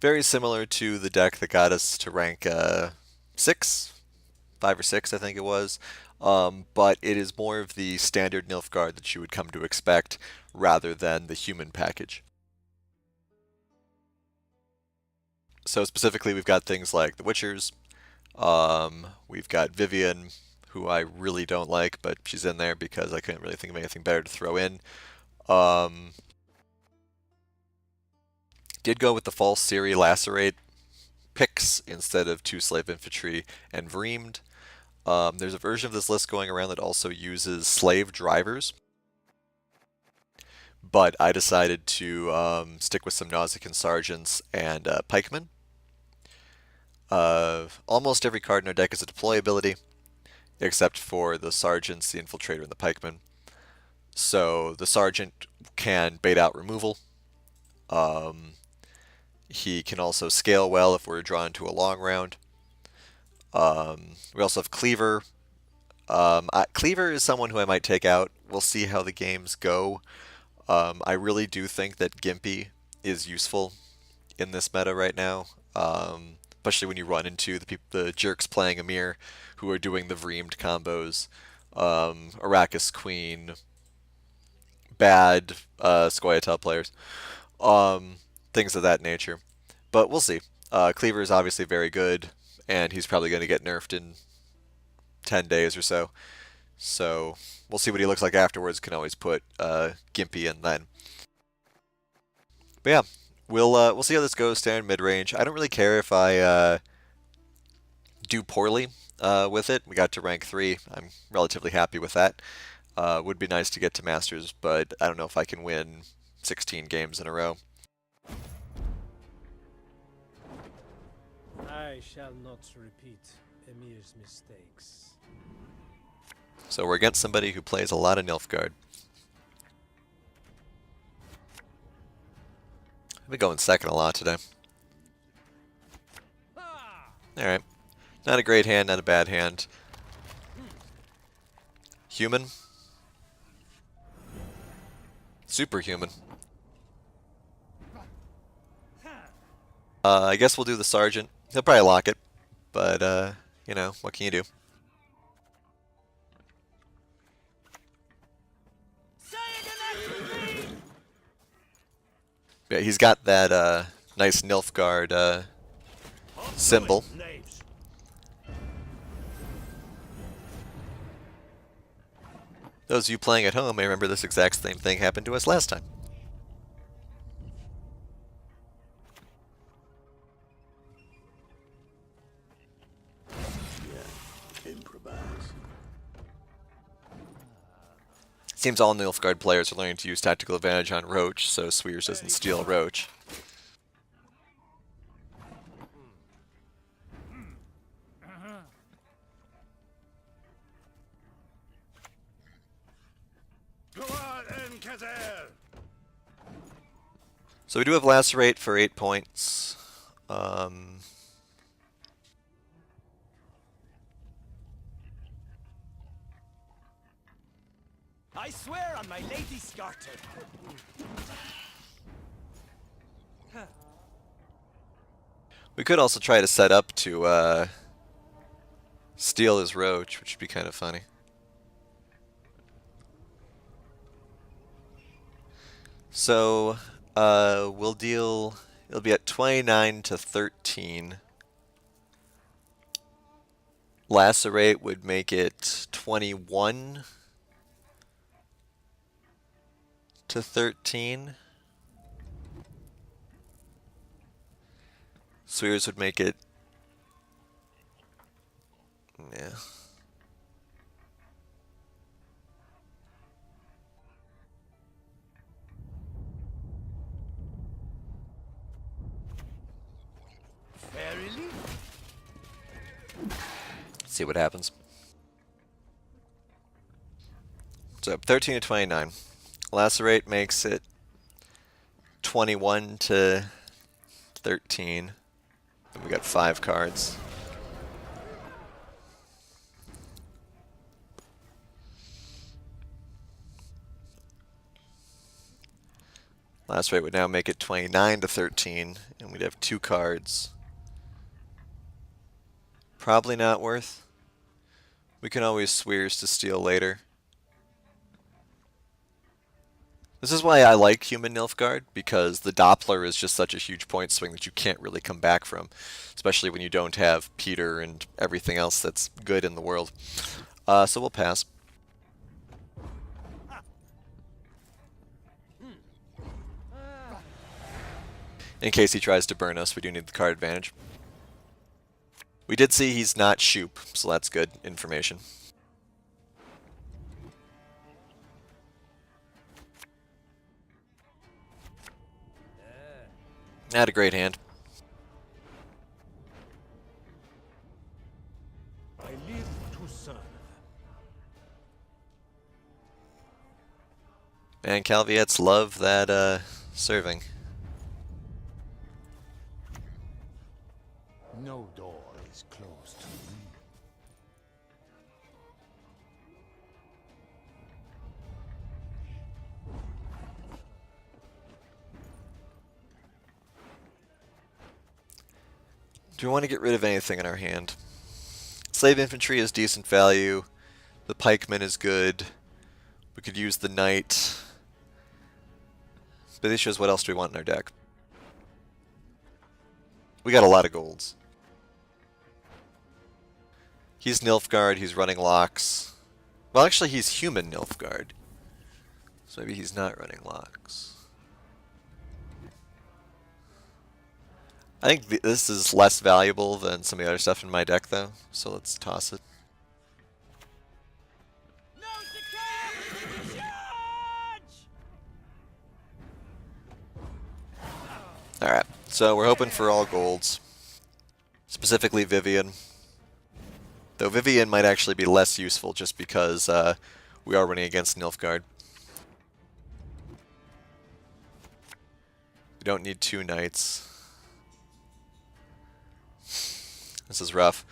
Very similar to the deck that got us to rank 6, 5 or 6, I think it was. But it is more of the standard Nilfgaard that you would come to expect rather than the human package. So specifically, we've got things like the Witchers. We've got Vivian, who I really don't like, but she's in there because I couldn't really think of anything better to throw in. Um, did go with the false Siri Lacerate picks instead of 2 Slave Infantry and Vreemed. There's a version of this list going around that also uses slave drivers, but I decided to stick with some Nausicaan Sergeants and Pikemen. Almost every card in our deck is a deploy ability, except for the Sergeants, the Infiltrator, and the Pikemen. So the Sergeant can bait out removal. He can also scale well if we're drawn to a long round. We also have Cleaver. Cleaver is someone who I might take out. We'll see how the games go. I really do think that Gimpy is useful in this meta right now, especially when you run into the jerks playing Emhyr who are doing the Vreemed combos, Arrakis Queen, bad Scoia'tael players, things of that nature. But we'll see. Cleaver is obviously very good, and he's probably going to get nerfed in 10 days or so. So we'll see what he looks like afterwards. Can always put Gimpy in then. But yeah, we'll see how this goes. Standard mid range. I don't really care if I do poorly with it. We got to rank 3. I'm relatively happy with that. Would be nice to get to Masters, but I don't know if I can win 16 games in a row. I shall not repeat Emhyr's mistakes. So we're against somebody who plays a lot of Nilfgaard. I've been going second a lot today. Alright. Not a great hand, not a bad hand. Human. Superhuman. I guess we'll do the Sergeant. He'll probably lock it, but, you know, what can you do? Yeah, he's got that nice Nilfgaard symbol. Those of you playing at home may remember this exact same thing happened to us last time. Seems all Nilfgaard players are learning to use tactical advantage on Roach, so Sweers doesn't steal Roach. So we do have Lacerate for 8 points. I swear on my lady Scarter. We could also try to set up to steal his Roach, which would be kind of funny. So we'll deal. It'll be at 29 to 13. Lacerate would make it 21 to 13. Swears would make it, yeah. Verily? See what happens. So 13 to 29. Lacerate makes it 21 to 13. And we got 5 cards. Last rate would now make it 29 to 13, and we'd have 2 cards. Probably not worth. We can always Swears to steal later. This is why I like Human Nilfgaard, because the Doppler is just such a huge point swing that you can't really come back from, especially when you don't have Peter and everything else that's good in the world. So we'll pass. In case he tries to burn us, we do need the card advantage. We did see he's not Shoop, so that's good information. Had a great hand. I live to serve. Man, Calviettes love that serving. No door is closed to me. Do we want to get rid of anything in our hand? Slave infantry is decent value. The pikeman is good. We could use the knight. But the issue is, what else do we want in our deck? We got a lot of golds. He's Nilfgaard, he's running locks. Well, actually, he's human Nilfgaard. So maybe he's not running locks. I think this is less valuable than some of the other stuff in my deck, though. So let's toss it. Alright, so we're hoping for all golds. Specifically Vivian. Though Vivian might actually be less useful just because we are running against Nilfgaard. We don't need 2 knights. This is rough.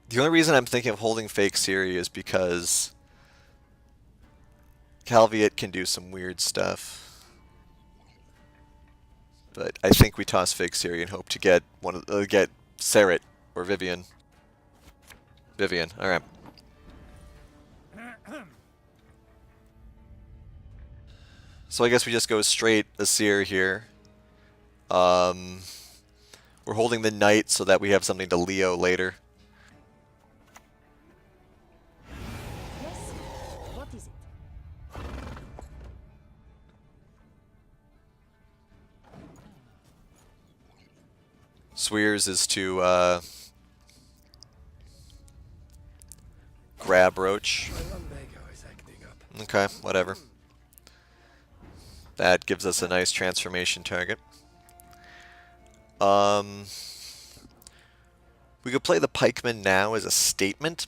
The only reason I'm thinking of holding Fake Siri is because Calviet can do some weird stuff. But I think we toss Fake Siri and hope to get get Serret or Vivian. Vivian, alright. So I guess we just go straight Asir here. We're holding the knight so that we have something to Leo later. Yes. What is it? Swears is to grab Roach. My lumbago is acting up. Okay, whatever. That gives us a nice transformation target. We could play the pikeman now as a statement.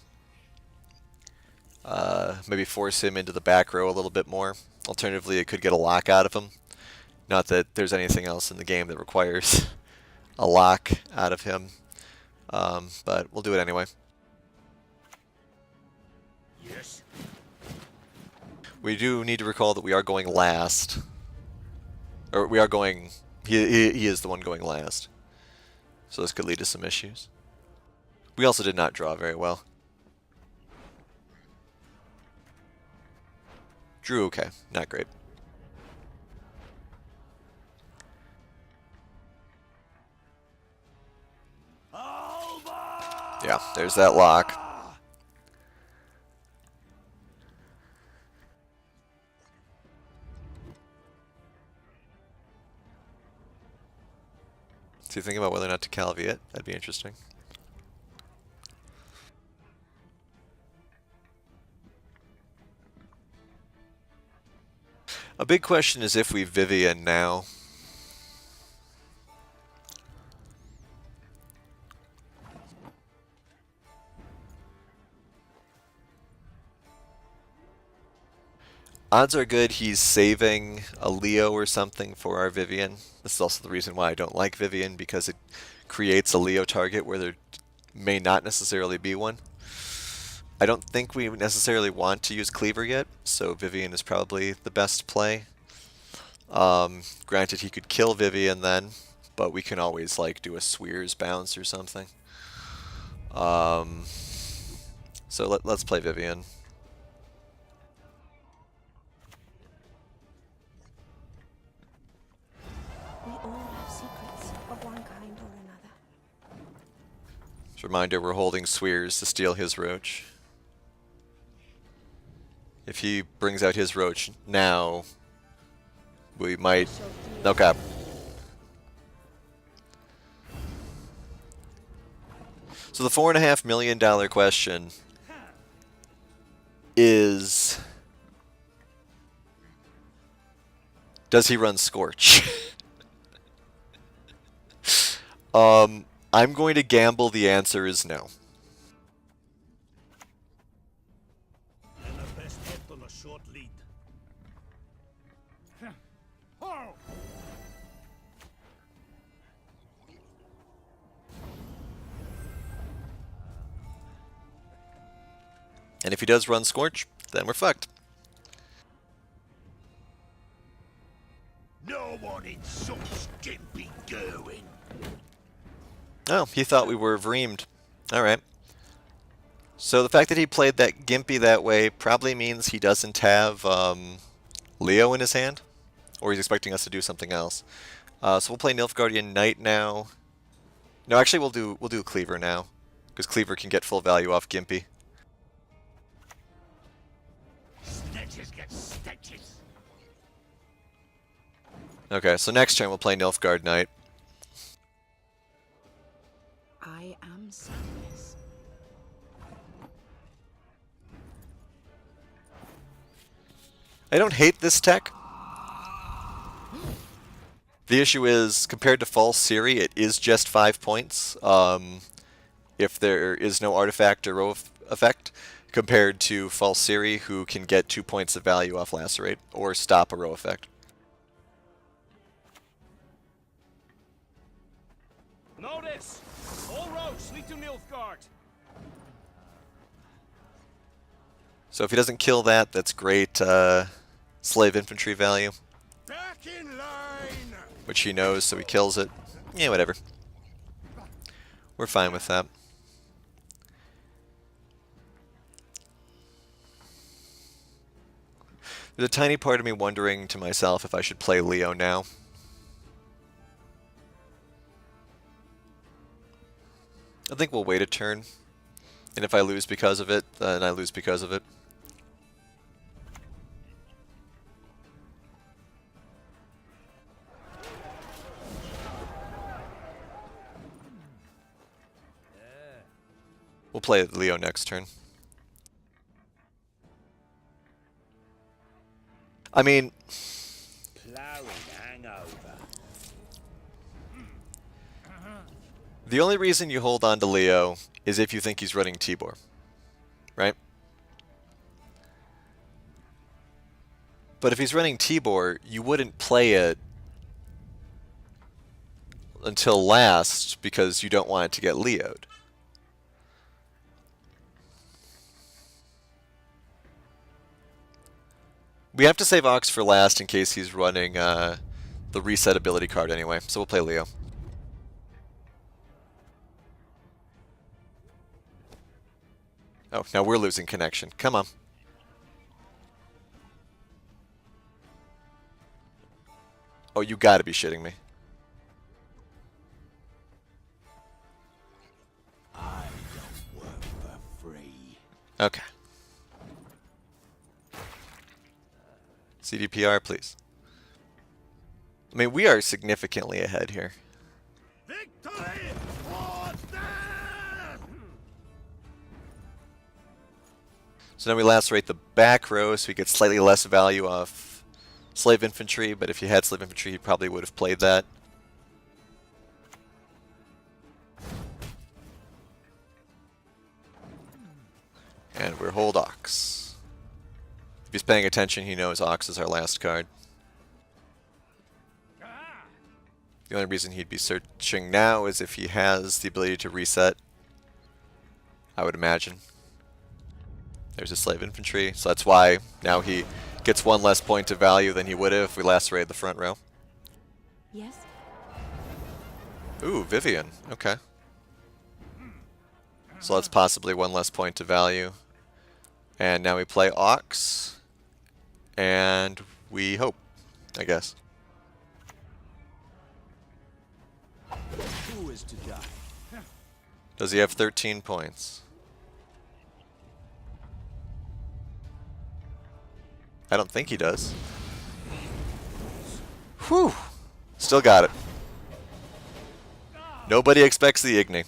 Maybe force him into the back row a little bit more. Alternatively, it could get a lock out of him. Not that there's anything else in the game that requires a lock out of him. But we'll do it anyway. Yes. We do need to recall that we are going last. Or we are going... He is the one going last. So this could lead to some issues. We also did not draw very well. Drew okay, not great. Yeah, there's that lock. So you think about whether or not to Calviet? That'd be interesting. A big question is if we Vivian now. Odds are good he's saving a Leo or something for our Vivian. This is also the reason why I don't like Vivian, because it creates a Leo target where there may not necessarily be one. I don't think we necessarily want to use Cleaver yet, so Vivian is probably the best play. Granted, he could kill Vivian then, but we can always like do a Swears bounce or something. So let's play Vivian. We all have secrets of one kind or another. Just a reminder, we're holding Swears to steal his roach. If he brings out his roach now, we might... Okay. So the $4.5 million question is... Does he run Scorch? I'm going to gamble the answer is no. And the best kept on a short lead. And if he does run Scorch, then we're fucked. No one insults Gimpy going. Oh, he thought we were Vreemed. Alright. So the fact that he played that Gimpy that way probably means he doesn't have Leo in his hand. Or he's expecting us to do something else. So we'll play Nilfgaardian Knight now. No, actually we'll do Cleaver now. Because Cleaver can get full value off Gimpy. Snitches get stitches. Okay, so next turn we'll play Nilfgaard Knight. I am sadness. I don't hate this tech. The issue is, compared to False Siri, it is just 5 points. If there is no artifact or row effect, compared to False Siri, who can get 2 points of value off Lacerate, or stop a row effect. Notice! All roads lead to Nilfgaard. So if he doesn't kill that, that's great slave infantry value, Back in line. which he knows, so he kills it. Yeah, whatever. We're fine with that. There's a tiny part of me wondering to myself if I should play Leo now. I think we'll wait a turn. And if I lose because of it, then I lose because of it. We'll play Leo next turn. I mean, Plowing hangover. the only reason you hold on to Leo is if you think he's running Tibor, right? But if he's running Tibor, you wouldn't play it until last because you don't want it to get Leo'd. We have to save Ox for last in case he's running the reset ability card anyway, so we'll play Leo. Oh, now we're losing connection. Come on. Oh, you gotta be shitting me. I don't work for free. Okay. CDPR, please. I mean, we are significantly ahead here. Victory or death! So now we lacerate the back row, so we get slightly less value off Slave Infantry, but if he had Slave Infantry, he probably would have played that. And we're hold Ox. If he's paying attention, he knows Ox is our last card. The only reason he'd be searching now is if he has the ability to reset, I would imagine. There's a Slave Infantry, so that's why now he Gets one less point of value than he would have if we lacerated the front row. Yes? Ooh, Vivian. Okay. So that's possibly one less point of value. And now we play Ox. And we hope, I guess. Who is to die? Does he have 13 points? I don't think he does. Whew! Still got it. Nobody expects the Igni.